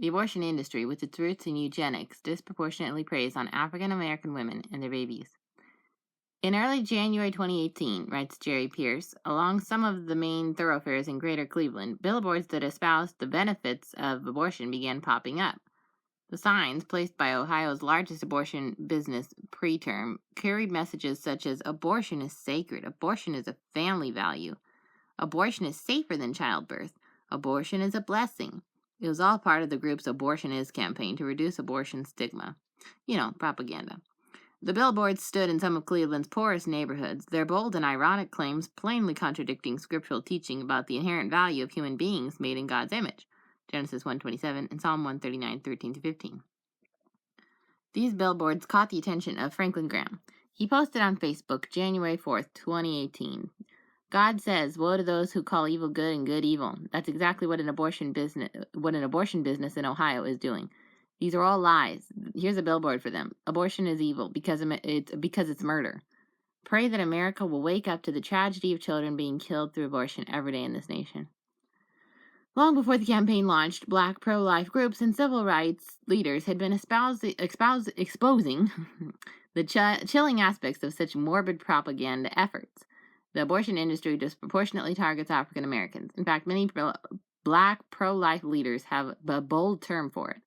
The abortion industry, with its roots in eugenics, disproportionately preys on African American women and their babies. In early January 2018, writes Jerry Pierce, along some of the main thoroughfares in greater Cleveland, billboards that espoused the benefits of abortion began popping up. The signs, placed by Ohio's largest abortion business preterm, carried messages such as abortion is sacred, abortion is a family value, abortion is safer than childbirth, abortion is a blessing. It was all part of the group's Abortion Is campaign to reduce abortion stigma. Propaganda. The billboards stood in some of Cleveland's poorest neighborhoods, their bold and ironic claims plainly contradicting scriptural teaching about the inherent value of human beings made in God's image. Genesis 1:27 and Psalm 139:13-15. These billboards caught the attention of Franklin Graham. He posted on Facebook January 4th, 2018. God says, "Woe to those who call evil good and good evil." That's exactly what an abortion business in Ohio is doing. These are all lies. Here's a billboard for them. Abortion is evil because it's murder. Pray that America will wake up to the tragedy of children being killed through abortion every day in this nation. Long before the campaign launched, Black pro-life groups and civil rights leaders had been exposing the chilling aspects of such morbid propaganda efforts. The abortion industry disproportionately targets African Americans. In fact, many Black pro-life leaders have a bold term for it: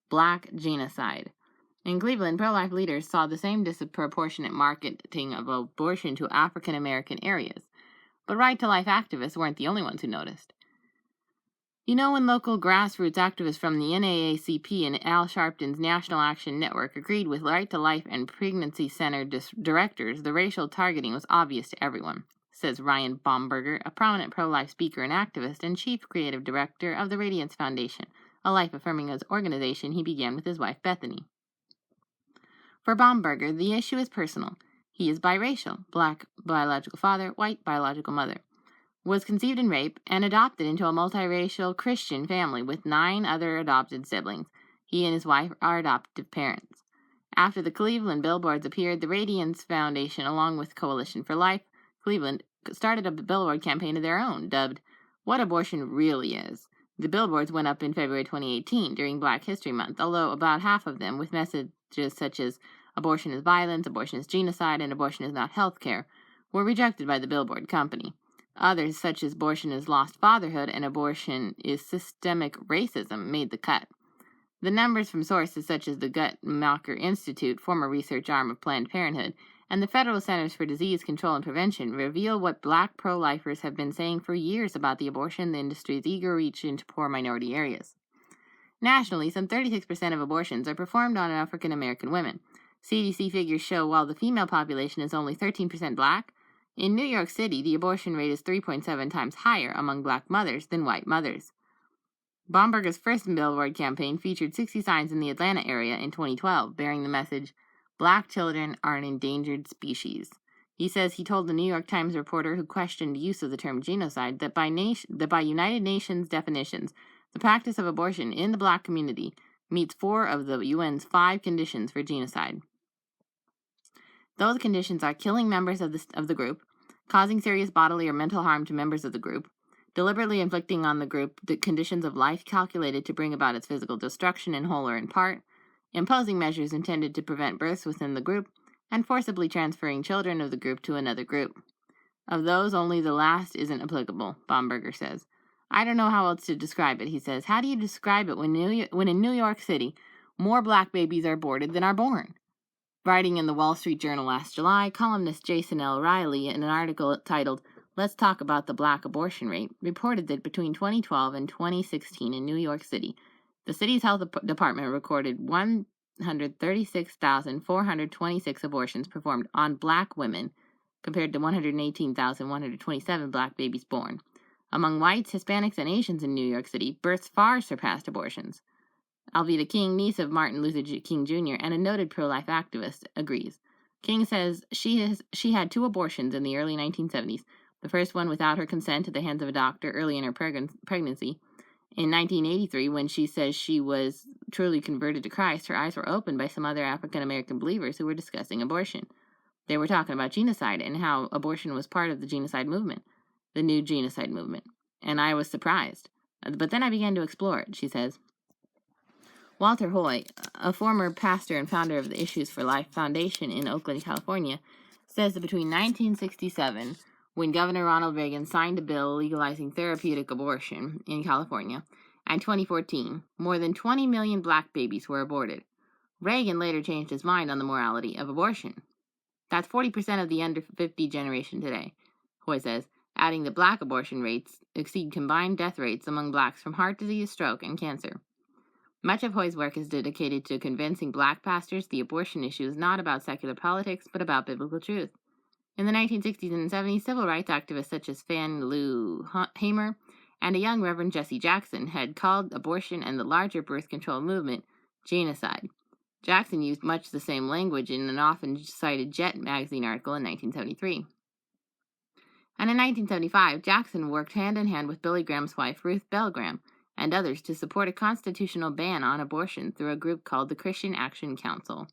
Black genocide. In Cleveland, pro-life leaders saw the same disproportionate marketing of abortion to African American areas. But right-to-life activists weren't the only ones who noticed. When local grassroots activists from the NAACP and Al Sharpton's National Action Network agreed with Right to Life and Pregnancy Center directors, the racial targeting was obvious to everyone, says Ryan Baumberger, a prominent pro-life speaker and activist and chief creative director of the Radiance Foundation, a life-affirming organization he began with his wife Bethany. For Baumberger, the issue is personal. He is biracial, Black biological father, white biological mother. Was conceived in rape and adopted into a multiracial Christian family with 9 other adopted siblings. He and his wife are adoptive parents. After the Cleveland billboards appeared, the Radiance Foundation, along with Coalition for Life Cleveland, started a billboard campaign of their own, dubbed What Abortion Really Is. The billboards went up in February 2018 during Black History Month, although about half of them, with messages such as abortion is violence, abortion is genocide, and abortion is not health care, were rejected by the billboard company. Others, such as abortion is lost fatherhood and abortion is systemic racism, made the cut. The numbers from sources such as the Guttmacher Institute, former research arm of Planned Parenthood, and the Federal Centers for Disease Control and Prevention reveal what Black pro-lifers have been saying for years about the abortion industry's eager reach into poor minority areas. Nationally, some 36% of abortions are performed on African American women. CDC figures show while the female population is only 13% Black, in New York City, the abortion rate is 3.7 times higher among Black mothers than white mothers. Baumberger's first billboard campaign featured 60 signs in the Atlanta area in 2012, bearing the message, "Black children are an endangered species." He says he told the New York Times reporter who questioned use of the term genocide that by United Nations definitions, the practice of abortion in the Black community meets 4 of the UN's 5 conditions for genocide. Those conditions are killing members of the group, causing serious bodily or mental harm to members of the group, deliberately inflicting on the group the conditions of life calculated to bring about its physical destruction in whole or in part, imposing measures intended to prevent births within the group, and forcibly transferring children of the group to another group. Of those, only the last isn't applicable, Baumberger says. I don't know how else to describe it, he says. How do you describe it when in New York City, more Black babies are aborted than are born? Writing in the Wall Street Journal last July, columnist Jason L. Riley, in an article titled Let's Talk About the Black Abortion Rate, reported that between 2012 and 2016 in New York City, the city's health department recorded 136,426 abortions performed on Black women, compared to 118,127 Black babies born. Among whites, Hispanics, and Asians in New York City, births far surpassed abortions. Alveda King, niece of Martin Luther King Jr. and a noted pro-life activist, agrees. King says she had 2 abortions in the early 1970s, the first one without her consent at the hands of a doctor early in her pregnancy. In 1983, when she says she was truly converted to Christ, her eyes were opened by some other African-American believers who were discussing abortion. They were talking about genocide and how abortion was part of the genocide movement, the new genocide movement. And I was surprised. But then I began to explore it, she says. Walter Hoy, a former pastor and founder of the Issues for Life Foundation in Oakland, California, says that between 1967, when Governor Ronald Reagan signed a bill legalizing therapeutic abortion in California, and 2014, more than 20 million black babies were aborted. Reagan later changed his mind on the morality of abortion. That's 40% of the under 50 generation today, Hoy says, adding that black abortion rates exceed combined death rates among blacks from heart disease, stroke, and cancer. Much of Hoy's work is dedicated to convincing black pastors the abortion issue is not about secular politics, but about biblical truth. In the 1960s and 70s, civil rights activists such as Fannie Lou Hamer and a young Reverend Jesse Jackson had called abortion and the larger birth control movement genocide. Jackson used much the same language in an often cited Jet magazine article in 1973. And in 1975, Jackson worked hand in hand with Billy Graham's wife, Ruth Bell Graham, and others to support a constitutional ban on abortion through a group called the Christian Action Council.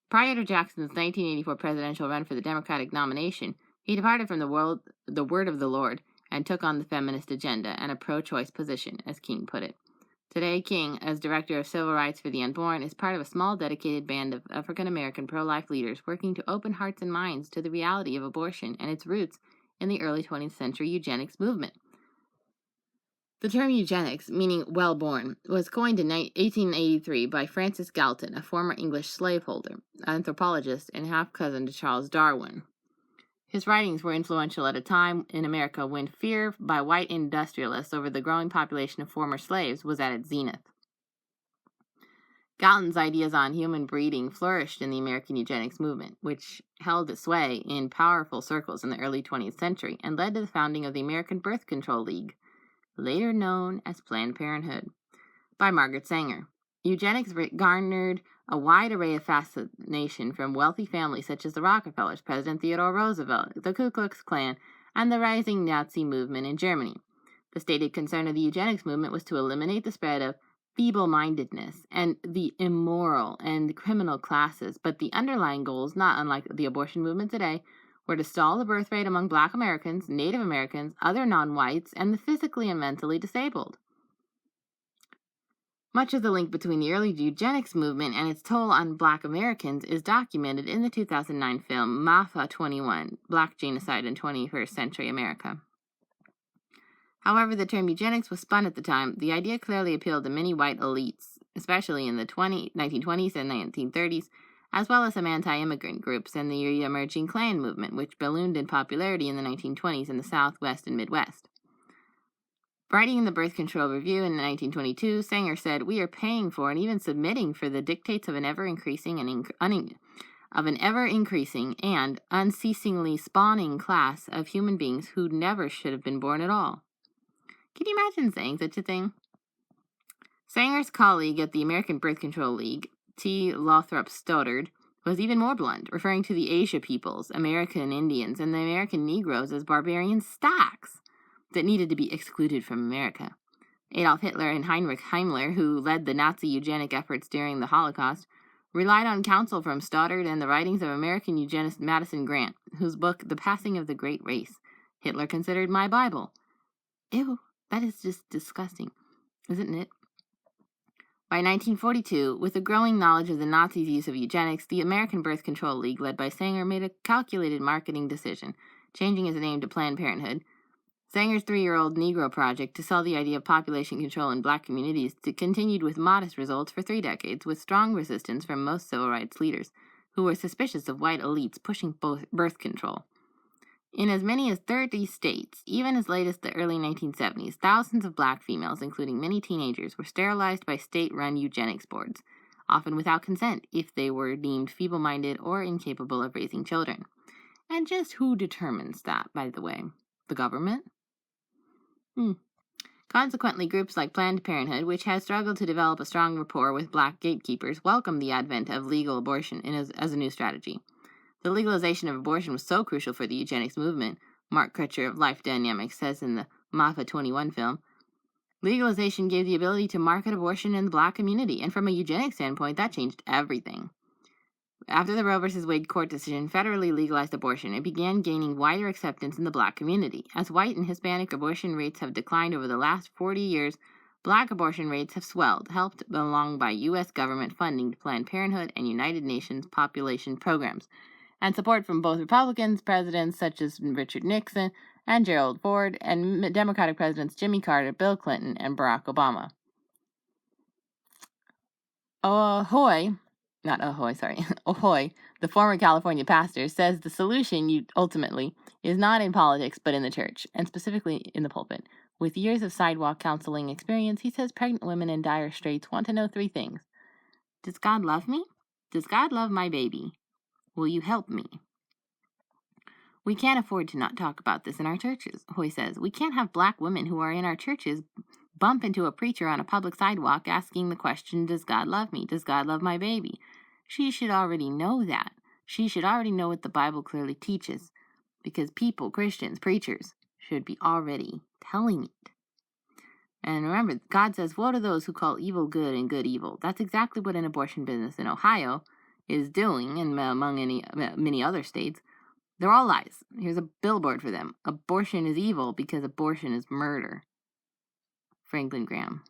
Prior to Jackson's 1984 presidential run for the Democratic nomination, he departed from the word of the Lord and took on the feminist agenda and a pro-choice position, as King put it. Today, King, as Director of Civil Rights for the Unborn, is part of a small dedicated band of African-American pro-life leaders working to open hearts and minds to the reality of abortion and its roots in the early 20th century eugenics movement. The term eugenics, meaning well-born, was coined in 1883 by Francis Galton, a former English slaveholder, anthropologist, and half-cousin to Charles Darwin. His writings were influential at a time in America when fear by white industrialists over the growing population of former slaves was at its zenith. Galton's ideas on human breeding flourished in the American eugenics movement, which held its sway in powerful circles in the early 20th century and led to the founding of the American Birth Control League, later known as Planned Parenthood, by Margaret Sanger. Eugenics garnered a wide array of fascination from wealthy families such as the Rockefellers, President Theodore Roosevelt, the Ku Klux Klan, and the rising Nazi movement in Germany. The stated concern of the eugenics movement was to eliminate the spread of feeble-mindedness and the immoral and criminal classes, but the underlying goals, not unlike the abortion movement today, were to stall the birth rate among Black Americans, Native Americans, other non-whites, and the physically and mentally disabled. Much of the link between the early eugenics movement and its toll on Black Americans is documented in the 2009 film MAFA 21, Black Genocide in 21st Century America. However, the term eugenics was spun at the time. The idea clearly appealed to many white elites, especially in the 1920s and 1930s, as well as some anti-immigrant groups and the emerging Klan movement, which ballooned in popularity in the 1920s in the Southwest and Midwest. Writing in the Birth Control Review in 1922, Sanger said, "We are paying for and even submitting for the dictates of an ever-increasing and unceasingly spawning class of human beings who never should have been born at all." Can you imagine saying such a thing? Sanger's colleague at the American Birth Control League, T. Lothrop Stoddard, was even more blunt, referring to the Asia peoples, American Indians, and the American Negroes as barbarian stacks that needed to be excluded from America. Adolf Hitler and Heinrich Himmler, who led the Nazi eugenic efforts during the Holocaust, relied on counsel from Stoddard and the writings of American eugenist Madison Grant, whose book, The Passing of the Great Race, Hitler considered my Bible. Ew, that is just disgusting, isn't it? By 1942, with a growing knowledge of the Nazis' use of eugenics, the American Birth Control League, led by Sanger, made a calculated marketing decision, changing its name to Planned Parenthood. Sanger's 3-year-old Negro project to sell the idea of population control in black communities continued with modest results for 3 decades, with strong resistance from most civil rights leaders, who were suspicious of white elites pushing birth control. In as many as 30 states, even as late as the early 1970s, thousands of black females, including many teenagers, were sterilized by state-run eugenics boards, often without consent if they were deemed feeble-minded or incapable of raising children. And just who determines that, by the way? The government? Consequently, groups like Planned Parenthood, which has struggled to develop a strong rapport with black gatekeepers, welcomed the advent of legal abortion as a new strategy. The legalization of abortion was so crucial for the eugenics movement, Mark Crutcher of Life Dynamics says in the MAFA 21 film. Legalization gave the ability to market abortion in the black community, and from a eugenics standpoint, that changed everything. After the Roe v. Wade court decision federally legalized abortion, it began gaining wider acceptance in the black community. As white and Hispanic abortion rates have declined over the last 40 years, Black abortion rates have swelled, helped along by U.S. government funding to Planned Parenthood and United Nations population programs, and support from both Republican presidents such as Richard Nixon and Gerald Ford, and Democratic presidents Jimmy Carter, Bill Clinton, and Barack Obama. Ahoy, the former California pastor, says the solution ultimately is not in politics but in the church, and specifically in the pulpit. With years of sidewalk counseling experience, he says pregnant women in dire straits want to know 3 things. Does God love me? Does God love my baby? Will you help me? We can't afford to not talk about this in our churches, Hoy says. We can't have black women who are in our churches bump into a preacher on a public sidewalk asking the question, does God love me? Does God love my baby? She should already know that. She should already know what the Bible clearly teaches, because people, Christians, preachers, should be already telling it. And remember, God says, woe to those who call evil good and good evil. That's exactly what an abortion business in Ohio is doing, and among many other states. They're all lies. Here's a billboard for them. Abortion is evil because abortion is murder. Franklin Graham.